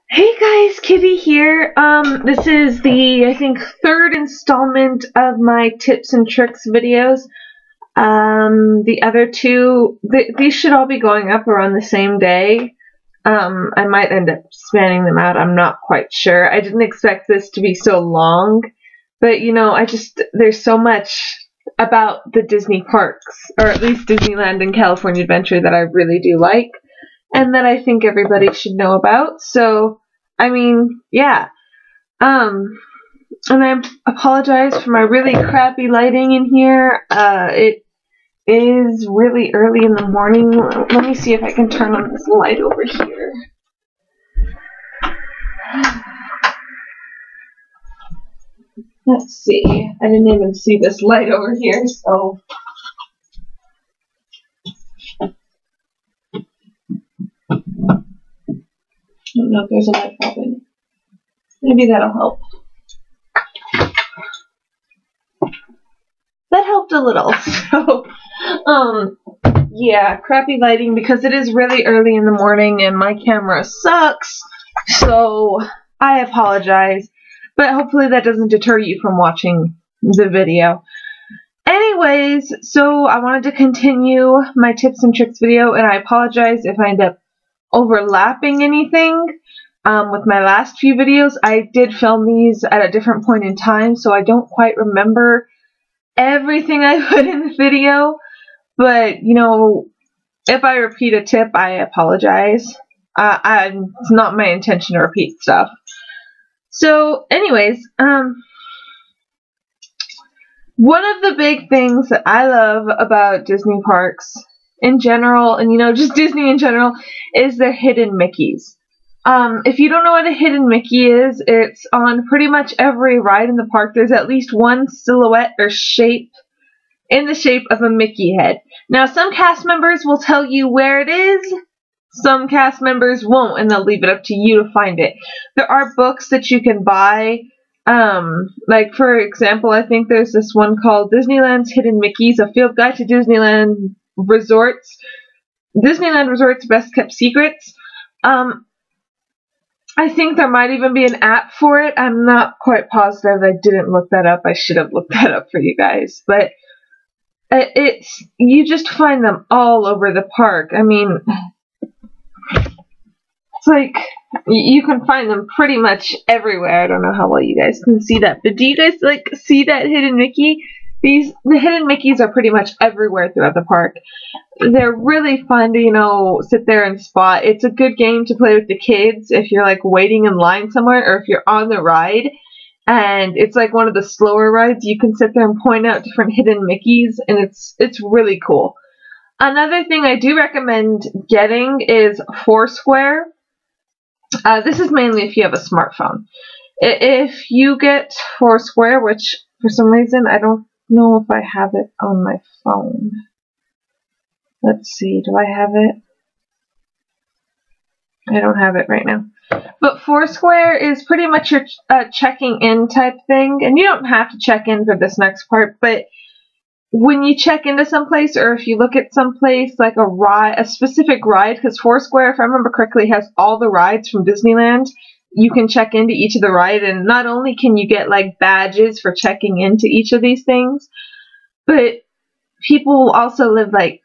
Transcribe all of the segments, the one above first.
Hey guys, Kitty here. This is the, I think, third installment of my tips and tricks videos. The other two, these should all be going up around the same day. I might end up spanning them out. I'm not quite sure. I didn't expect this to be so long, but there's so much about the Disney parks, or at least Disneyland and California Adventure, that I really do like, and that I think everybody should know about. So, yeah. And I apologize for my really crappy lighting in here. It is really early in the morning. Let me see if I can turn on this light over here. Let's see. I didn't even see this light over here, so... I don't know if there's a light bulb in it. Maybe that'll help. That helped a little. So, yeah, crappy lighting because it is really early in the morning and my camera sucks. So, I apologize. But hopefully that doesn't deter you from watching the video. Anyways, so I wanted to continue my tips and tricks video, and I apologize if I end up overlapping anything with my last few videos. I did film these at a different point in time, so I don't quite remember everything I put in the video, but if I repeat a tip, I apologize. It's not my intention to repeat stuff. So anyways, one of the big things that I love about Disney parks in general, and just Disney in general, is their hidden Mickeys. If you don't know what a hidden Mickey is, it's on pretty much every ride in the park. There's at least one silhouette or shape in the shape of a Mickey head. Now, some cast members will tell you where it is. Some cast members won't, and they'll leave it up to you to find it. There are books that you can buy. Like, for example, I think there's this one called Disneyland's Hidden Mickeys, a field guide to Disneyland Resorts. Disneyland Resorts Best Kept Secrets. I think there might even be an app for it. I'm not quite positive. I didn't look that up. I should have looked that up for you guys. But you just find them all over the park. I mean, it's like you can find them pretty much everywhere. I don't know how well you guys can see that, but do you guys see that hidden Mickey? The hidden Mickeys are pretty much everywhere throughout the park. They're really fun to, sit there and spot. It's a good game to play with the kids if you're, waiting in line somewhere, or if you're on the ride and it's, one of the slower rides. You can sit there and point out different hidden Mickeys, and it's really cool. Another thing I do recommend getting is Foursquare. This is mainly if you have a smartphone. If you get Foursquare, which for some reason I don't know if I have it on my phone. Let's see, do I have it? I don't have it right now. But Foursquare is pretty much your checking in type thing, and you don't have to check in for this next part, but when you check into someplace, or if you look at someplace like a specific ride, because Foursquare, if I remember correctly, has all the rides from Disneyland. You can check into each of the ride, and not only can you get badges for checking into each of these things, but people also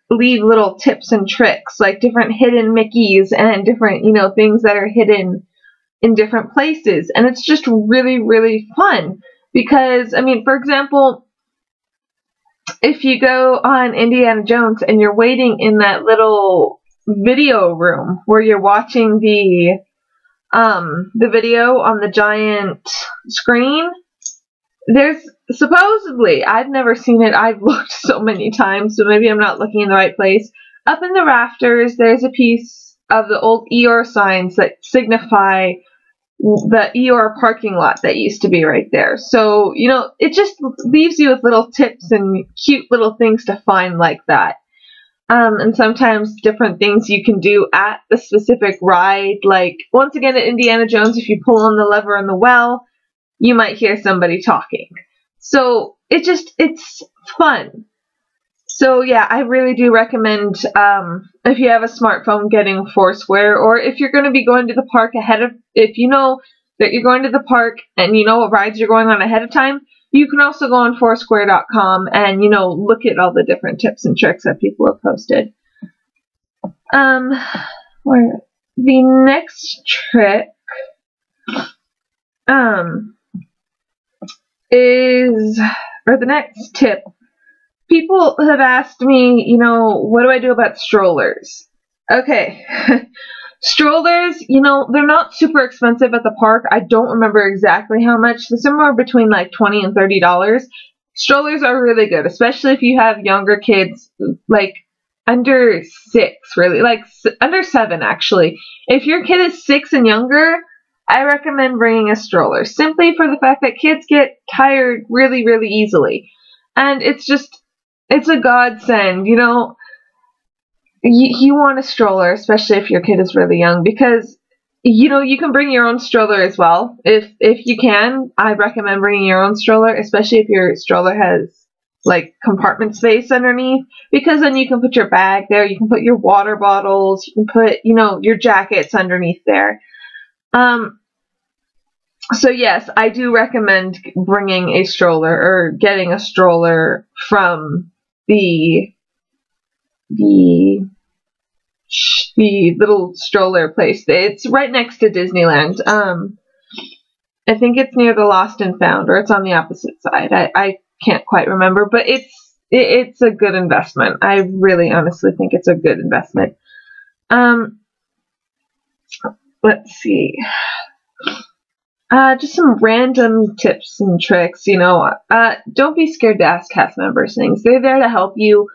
leave little tips and tricks, like different hidden Mickeys and different, things that are hidden in different places. And it's just really, really fun because, for example, if you go on Indiana Jones and you're waiting in that little video room where you're watching the video on the giant screen, there's supposedly, I've never seen it, I've looked so many times, so maybe I'm not looking in the right place. Up in the rafters, there's a piece of the old Eeyore signs that signify the Eeyore parking lot that used to be right there. So, it just leaves you with little tips and cute little things to find like that. And sometimes different things you can do at the specific ride. Like, once again at Indiana Jones, if you pull on the lever in the well, you might hear somebody talking. So, it's fun. So yeah, I really do recommend, if you have a smartphone, getting Foursquare, or if you're going to be going to the park if you know that you're going to the park and you know what rides you're going on ahead of time, you can also go on Foursquare.com and, look at all the different tips and tricks that people have posted. The next trick, the next tip, people have asked me, what do I do about strollers? Okay. Strollers, they're not super expensive at the park. I don't remember exactly how much. They're somewhere between like $20 and $30. Strollers are really good, especially if you have younger kids, like under 6, really, like under 7, actually. If your kid is 6 and younger, I recommend bringing a stroller, simply for the fact that kids get tired really, really easily. And it's a godsend, You want a stroller, especially if your kid is really young, because, you can bring your own stroller as well. If you can, I recommend bringing your own stroller, especially if your stroller has, like, compartment space underneath, because then you can put your bag there, you can put your water bottles, you can put, your jackets underneath there. So yes, I do recommend bringing a stroller or getting a stroller from the little stroller place. It's right next to Disneyland. I think it's near the Lost and Found, or it's on the opposite side. I can't quite remember, but it's a good investment. I really honestly think it's a good investment. Let's see. Just some random tips and tricks, don't be scared to ask cast members things. They're there to help you,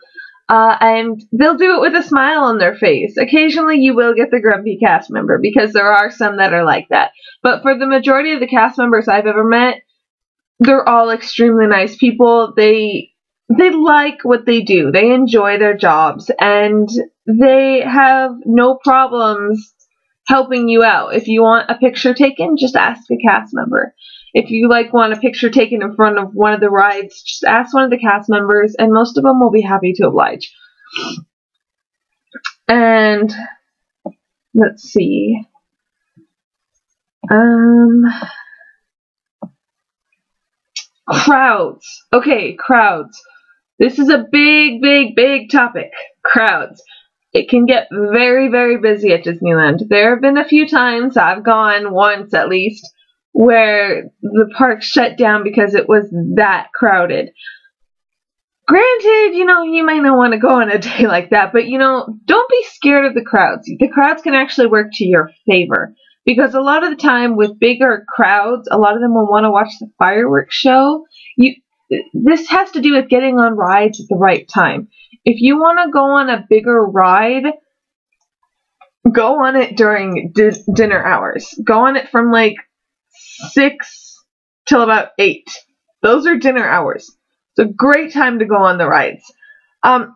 and they'll do it with a smile on their face. Occasionally you will get the grumpy cast member, because there are some that are like that. But for the majority of the cast members I've ever met, they're all extremely nice people. They like what they do. They enjoy their jobs, and they have no problems helping you out. If you want a picture taken, just ask a cast member. If you want a picture taken in front of one of the rides, just ask one of the cast members, and most of them will be happy to oblige. And let's see. Crowds. Okay, crowds. This is a big, big, big topic. Crowds. It can get very, very busy at Disneyland. There have been a few times, I've gone once at least, where the park shut down because it was that crowded. Granted, you might not want to go on a day like that, but, don't be scared of the crowds. The crowds can actually work to your favor, because a lot of the time with bigger crowds, a lot of them will want to watch the fireworks show. This has to do with getting on rides at the right time. If you want to go on a bigger ride, go on it during dinner hours. Go on it from like 6 till about 8. Those are dinner hours. It's a great time to go on the rides.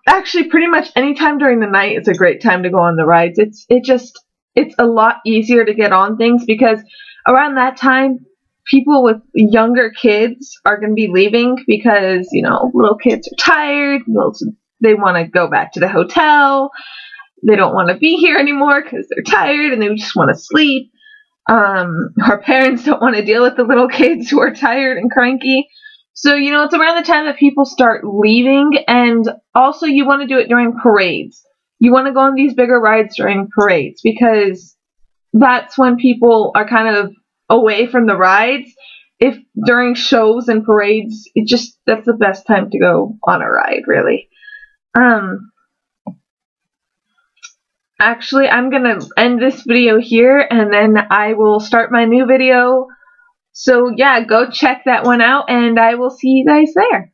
Actually, pretty much any time during the night is a great time to go on the rides. It's a lot easier to get on things, because around that time, people with younger kids are going to be leaving, because, little kids are tired. They want to go back to the hotel. They don't want to be here anymore because they're tired and they just want to sleep. Our parents don't want to deal with the little kids who are tired and cranky. So, it's around the time that people start leaving, and also you want to do it during parades. You want to go on these bigger rides during parades, because that's when people are kind of away from the rides. If during shows and parades, that's the best time to go on a ride, really. Actually, I'm gonna end this video here, and then I will start my new video. So yeah, go check that one out, and I will see you guys there.